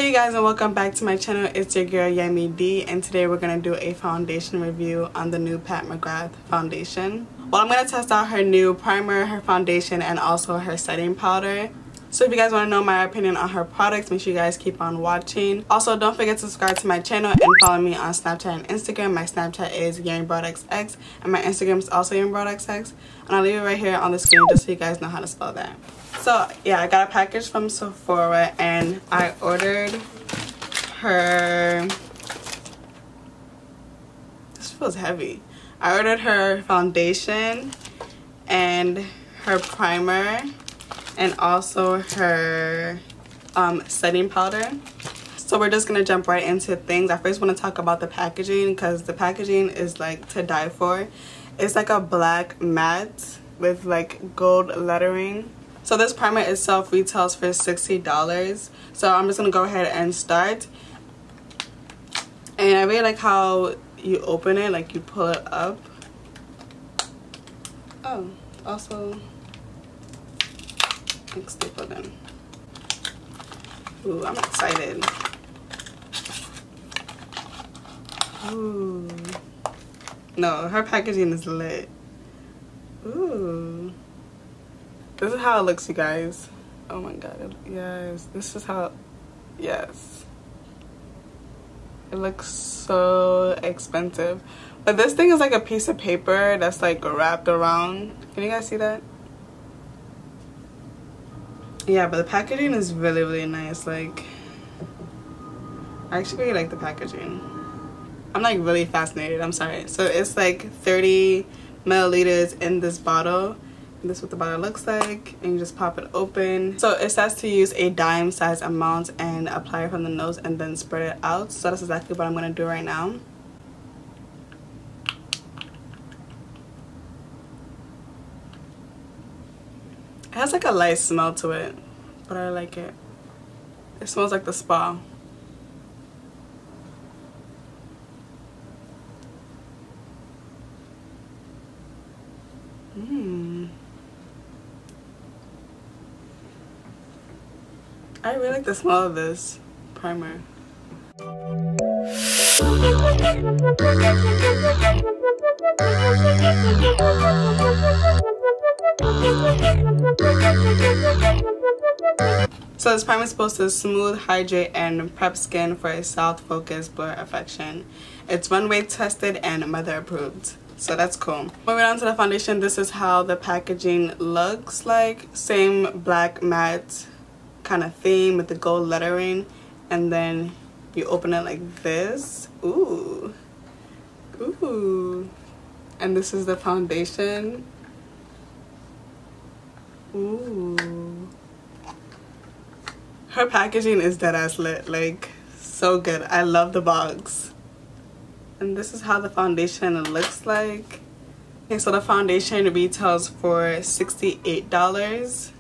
you guys, and welcome back to my channel. It's your girl Yummy D, and today we're gonna do a foundation review on the new Pat McGrath foundation. Well, I'm gonna test out her new primer, her foundation, and also her setting powder. So if you guys want to know my opinion on her products, make sure you guys keep on watching. Also, don't forget to subscribe to my channel and follow me on Snapchat and Instagram. My Snapchat is YummyBroadXX and my Instagram is also YummyBroadXX, and I'll leave it right here on the screen just so you guys know how to spell that. So yeah, I got a package from Sephora and I ordered her, this feels heavy. I ordered her foundation and her primer and also her setting powder. So we're just gonna jump right into things. I first want to talk about the packaging because the packaging is like to die for. It's like a black matte with like gold lettering. So this primer itself retails for $60. So I'm just gonna go ahead and start. And I really like how you open it, like you pull it up. Oh, also like stapled in. Ooh, I'm excited. Ooh. No, her packaging is lit. Ooh. This is how it looks, you guys. Oh my god, yes. This is how, yes. It looks so expensive. But this thing is like a piece of paper that's like wrapped around. Can you guys see that? Yeah, but the packaging is really, really nice. Like, I actually really like the packaging. I'm like really fascinated, I'm sorry. So it's like 30 milliliters in this bottle. And this is what the bottle looks like, and you just pop it open. So it says to use a dime size amount and apply it from the nose and then spread it out. So that's exactly what I'm gonna do right now. It has like a light smell to it, but I like it. It smells like the spa. I really like the smell of this primer. So this primer is supposed to smooth, hydrate, and prep skin for a soft, focused blur affection. It's runway tested and mother approved. So that's cool. Moving on to the foundation, this is how the packaging looks like. Same black matte kind of theme with the gold lettering, and then you open it like this. Ooh. Ooh. And this is the foundation. Ooh. Her packaging is dead ass lit, like so good. I love the box. And this is how the foundation looks like. Okay, so the foundation retails for $68.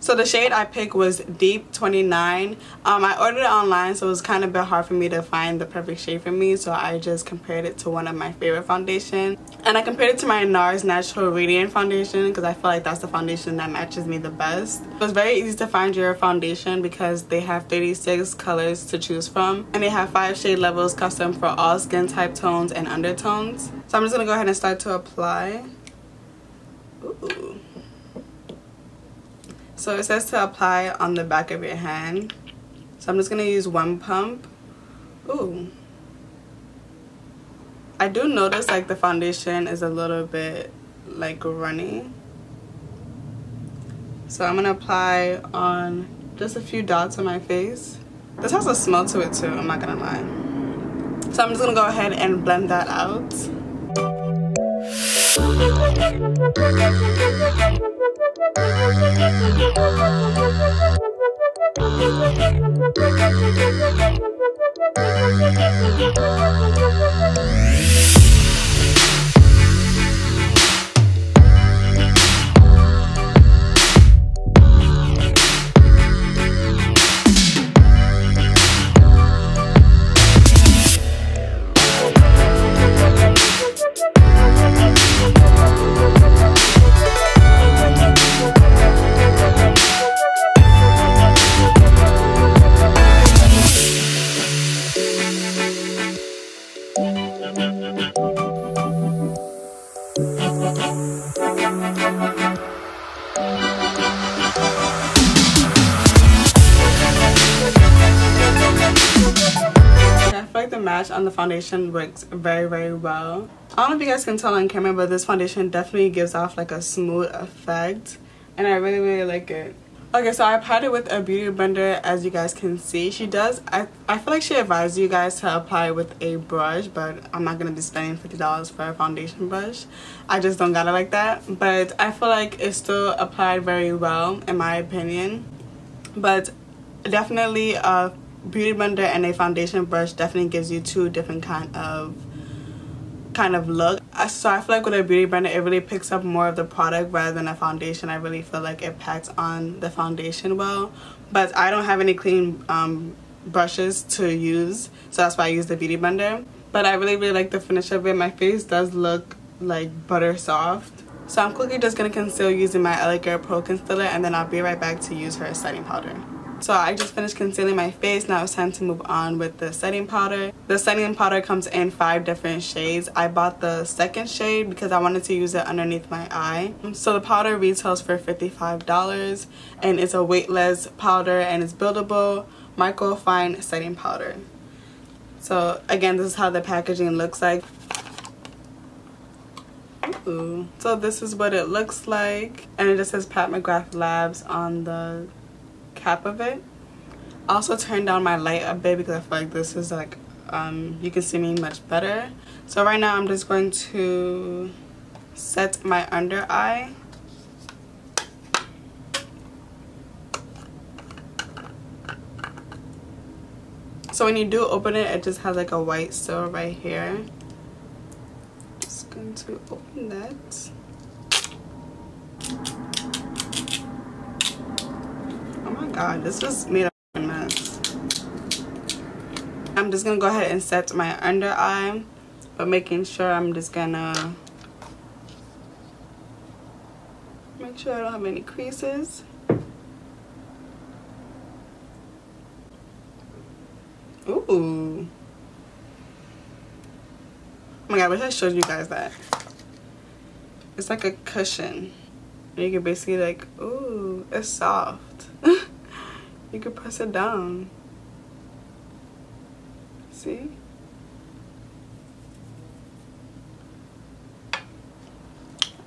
So the shade I picked was Deep 29. I ordered it online, so it was kind of a bit hard for me to find the perfect shade for me, so I just compared it to one of my favorite foundations. And I compared it to my NARS Natural Radiant foundation because I feel like that's the foundation that matches me the best. It was very easy to find your foundation because they have 36 colors to choose from, and they have 5 shade levels custom for all skin type tones and undertones. So I'm just going to go ahead and start to apply. Ooh. So it says to apply on the back of your hand. So I'm just going to use one pump. Ooh. I do notice like the foundation is a little bit like runny. So I'm going to apply on just a few dots on my face. This has a smell to it too, I'm not going to lie. So I'm just going to go ahead and blend that out. the match on the foundation works very, very well. I don't know if you guys can tell on camera, but this foundation definitely gives off like a smooth effect, and I really, really like it. Okay, so I applied it with a beauty blender, as you guys can see. She does, I feel like she advised you guys to apply it with a brush, but I'm not going to be spending $50 for a foundation brush. I just don't got it like that. But I feel like it still applied very well, in my opinion. But definitely a beauty blender and a foundation brush definitely gives you two different kind of look. So I feel like with a beauty blender, it really picks up more of the product rather than a foundation. I really feel like it packs on the foundation well, but I don't have any clean brushes to use, so that's why I use the beauty blender. But I really, really like the finish of it. My face does look like butter soft. So I'm quickly just going to conceal using my LA Girl Pro Concealer, and then I'll be right back to use her setting powder. So I just finished concealing my face. Now it's time to move on with the setting powder. The setting powder comes in 5 different shades. I bought the second shade because I wanted to use it underneath my eye. So the powder retails for $55, and it's a weightless powder, and it's buildable microfine setting powder. So again, this is how the packaging looks like. Ooh. So this is what it looks like, and it just says Pat McGrath Labs on the cap of it. I also turned down my light a bit because I feel like this is like you can see me much better. So right now I'm just going to set my under eye. So when you do open it, it just has like a white seal right here. Just going to open that. God, this just made a mess. I'm just gonna go ahead and set my under eye, but making sure I'm just gonna make sure I don't have any creases. Ooh. Oh my god, I wish I showed you guys that. It's like a cushion. You can basically like, ooh, it's soft. You can press it down. See?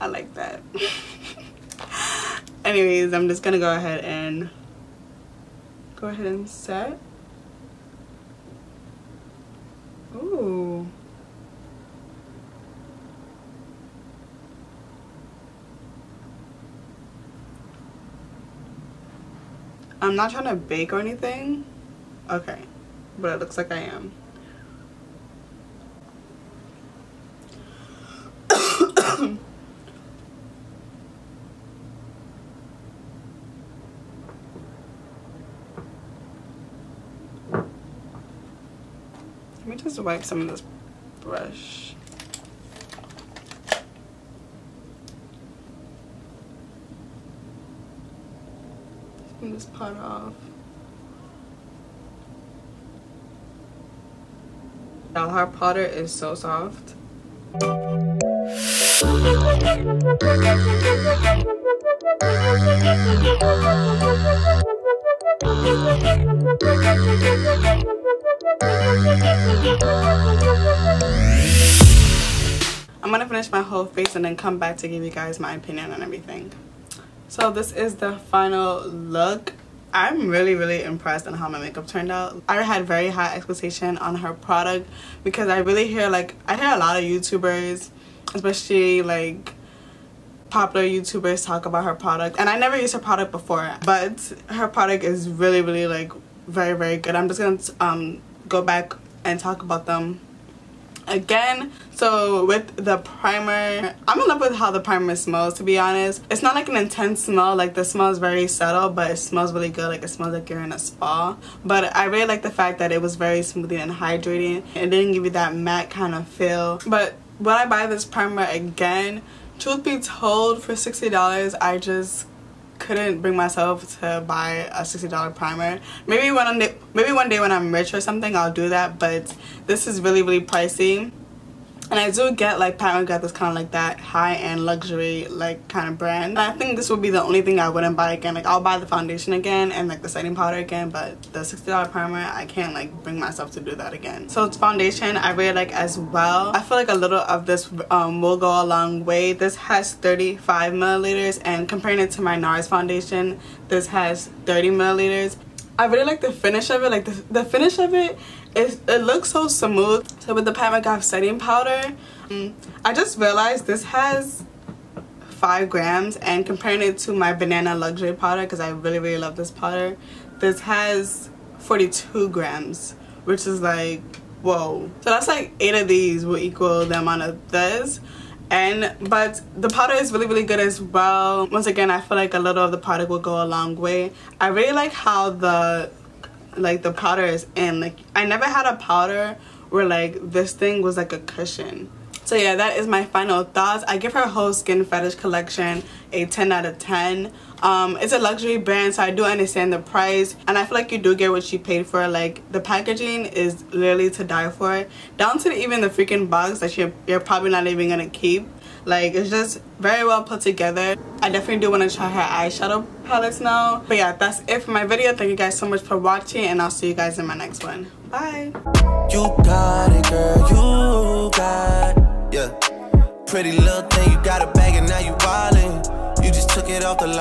I like that. Anyways, I'm just gonna go ahead and set. Ooh. I'm not trying to bake or anything. Okay, but it looks like I am. Let me just wipe some of this brush. This part off. Now her powder is so soft. I'm gonna finish my whole face and then come back to give you guys my opinion on everything. So this is the final look. I'm really, really impressed on how my makeup turned out. I had very high expectation on her product because I really hear, like, I hear a lot of YouTubers, especially like popular YouTubers, talk about her product, and I never used her product before, but her product is really, really like very, very good. I'm just gonna go back and talk about them again. So with the primer, I'm in love with how the primer smells, to be honest. It's not like an intense smell, like the smell is very subtle, but it smells really good. Like it smells like you're in a spa. But I really like the fact that it was very smoothing and hydrating. It didn't give you that matte kind of feel. But when I buy this primer again, truth be told, for $60 I just couldn't bring myself to buy a $60 primer. Maybe one day when I'm rich or something, I'll do that, but this is really, really pricey. And I do get like Pat McGrath is kind of like that high-end luxury like kind of brand. And I think this would be the only thing I wouldn't buy again. Like I'll buy the foundation again and like the setting powder again, but the $60 primer, I can't like bring myself to do that again. So it's foundation I really like as well. I feel like a little of this will go a long way. This has 35 milliliters, and comparing it to my NARS foundation, this has 30 milliliters. I really like the finish of it. Like the finish of it looks so smooth. So with the Pat McGrath setting powder, I just realized this has 5 grams, and comparing it to my banana luxury powder, because I really love this powder, this has 42 grams, which is like, whoa. So that's like 8 of these will equal the amount of this. But the powder is really good as well. Once again, I feel like a little of the product will go a long way. I really like how the powder is in. Like I never had a powder where like this thing was like a cushion. So yeah, that is my final thoughts. I give her whole Skin Fetish collection a 10 out of 10. It's a luxury brand, so I do understand the price, and I feel like you do get what you paid for. Like the packaging is literally to die for, down to even the freaking box that you're probably not even gonna keep. Like it's just very well put together. I definitely do want to try her eyeshadow palettes now. But yeah, that's it for my video. Thank you guys so much for watching, and I'll see you guys in my next one. Bye. You got it, girl. You got it. Yeah. Pretty little thing, you got a bag and now you wildin'. You just took it off the line.